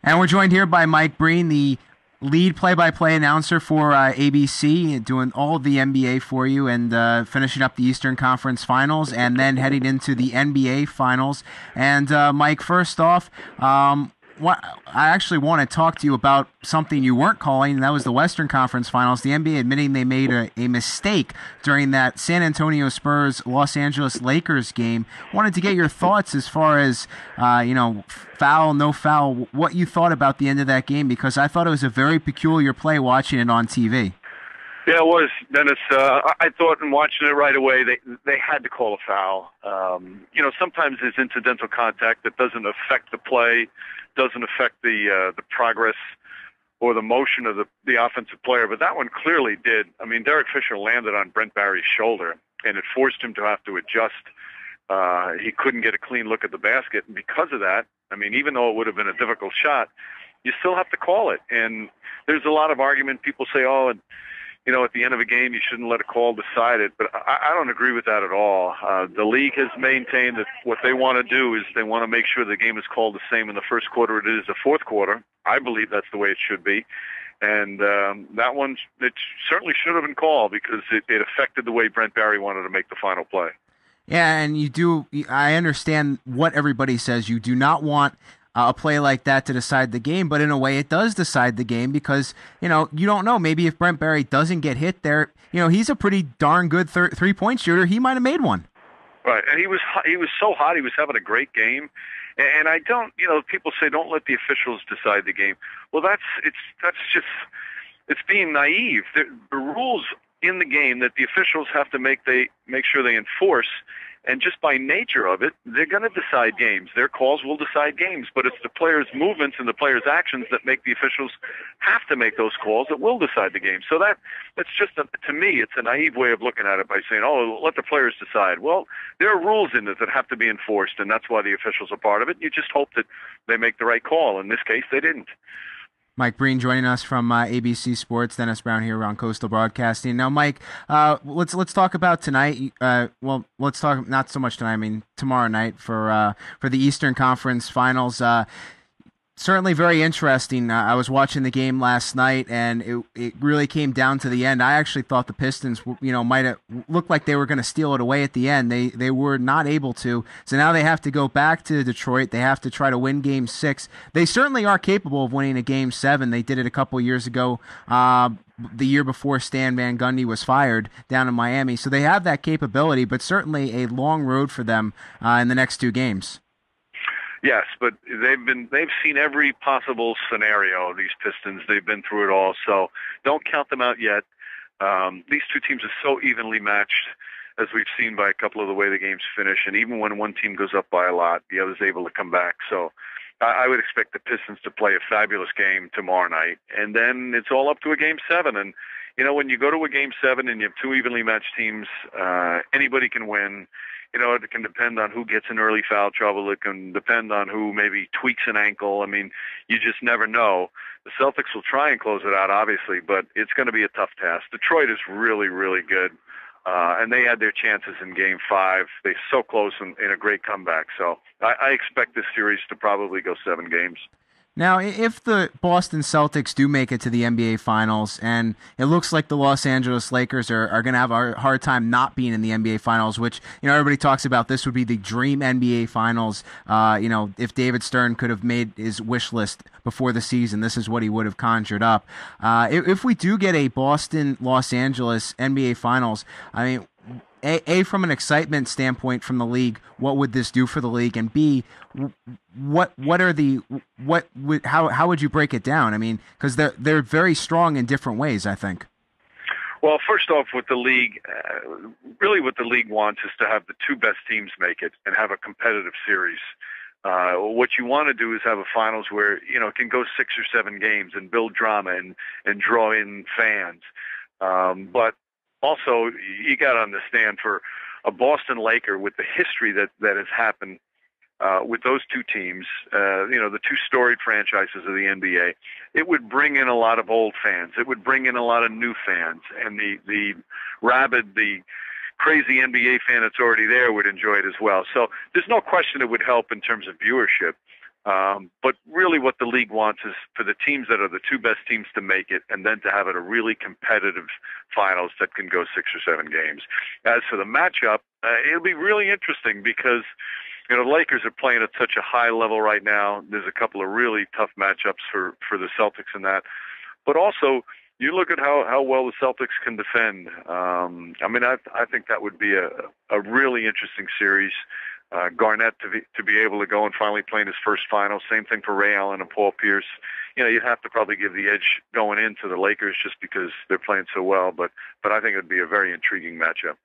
And we're joined here by Mike Breen, the lead play-by-play announcer for ABC, doing all of the NBA for you and finishing up the Eastern Conference Finals and then heading into the NBA Finals. And Mike, first off, I actually want to talk to you about something you weren't calling, and that was the Western Conference Finals. The NBA admitting they made a mistake during that San Antonio Spurs-Los Angeles Lakers game. Wanted to get your thoughts as far as, foul, no foul, what you thought about the end of that game, because I thought it was a very peculiar play watching it on TV. Yeah, it was, Dennis. I thought in watching it right away, they had to call a foul. Sometimes there's incidental contact that doesn't affect the play, doesn't affect the progress or the motion of the offensive player, but that one clearly did. I mean, Derek Fisher landed on Brent Barry's shoulder, and it forced him to have to adjust. He couldn't get a clean look at the basket, and because of that, I mean, even though it would have been a difficult shot, you still have to call it. And there's a lot of argument. People say, at the end of a game, you shouldn't let a call decide it. But I don't agree with that at all. The league has maintained that what they want to do is they want to make sure the game is called the same in the first quarter it is the fourth quarter. I believe that's the way it should be. And that one, it certainly should have been called because it affected the way Brent Barry wanted to make the final play. Yeah, and I understand what everybody says. You do not want a play like that to decide the game, but in a way it does decide the game because, you don't know. Maybe if Brent Barry doesn't get hit there, he's a pretty darn good three-point shooter. He might have made one. Right, and he was so hot. He was having a great game. And I don't, people say don't let the officials decide the game. Well, it's being naive. The rules in the game that the officials have to make sure they enforce. And just by nature of it, they're going to decide games. Their calls will decide games, but it's the players' movements and the players' actions that make the officials have to make those calls that will decide the game. So that's just, to me, it's a naive way of looking at it by saying, let the players decide. Well, there are rules in it that have to be enforced, and that's why the officials are part of it. You just hope that they make the right call. In this case, they didn't. Mike Breen joining us from ABC Sports. Denis Brown here on Coastal Broadcasting. Now, Mike, let's talk about tonight. Let's talk not so much tonight. I mean tomorrow night for the Eastern Conference Finals. Certainly very interesting. I was watching the game last night, and it really came down to the end. I actually thought the Pistons, might have looked like they were going to steal it away at the end. They were not able to. So now they have to go back to Detroit. They have to try to win Game 6. They certainly are capable of winning a Game 7. They did it a couple years ago, the year before Stan Van Gundy was fired down in Miami. So they have that capability, but certainly a long road for them in the next two games. Yes, but they've seen every possible scenario, these Pistons. They've been through it all, so don't count them out yet. These two teams are so evenly matched, as we've seen by a couple of the way the games finish, and even when one team goes up by a lot, the other's able to come back. So I would expect the Pistons to play a fabulous game tomorrow night, and then it's all up to a Game 7. And, when you go to a Game 7 and you have two evenly matched teams, anybody can win. It can depend on who gets in early foul trouble. It can depend on who maybe tweaks an ankle. I mean, you just never know. The Celtics will try and close it out, obviously, but it's going to be a tough task. Detroit is really, really good, and they had their chances in Game 5. They're so close in a great comeback. So I expect this series to probably go 7 games. Now, if the Boston Celtics do make it to the NBA Finals, and it looks like the Los Angeles Lakers are going to have a hard time not being in the NBA Finals, which, everybody talks about this would be the dream NBA Finals. If David Stern could have made his wish list before the season, this is what he would have conjured up. If we do get a Boston-Los Angeles NBA Finals, I mean, from an excitement standpoint from the league, what would this do for the league? And B, how would you break it down? I mean, because they're very strong in different ways, I think. Well, first off, with the league, really what the league wants is to have the two best teams make it and have a competitive series. What you want to do is have a finals where, it can go 6 or 7 games and build drama and draw in fans. But also, you got to understand, for a Boston Laker with the history that has happened with those two teams, the two storied franchises of the NBA, it would bring in a lot of old fans. It would bring in a lot of new fans, and the crazy NBA fan that's already there would enjoy it as well. So there's no question it would help in terms of viewership. But really what the league wants is for the teams that are the two best teams to make it, and then to have it a really competitive finals that can go 6 or 7 games. As for the matchup, it'll be really interesting because the Lakers are playing at such a high level right now. There's a couple of really tough matchups for the Celtics in that. But also, you look at how well the Celtics can defend. I think that would be a really interesting series. Garnett to be able to go and finally play in his first final. Same thing for Ray Allen and Paul Pierce. You'd have to probably give the edge going into the Lakers just because they're playing so well. But I think it would be a very intriguing matchup.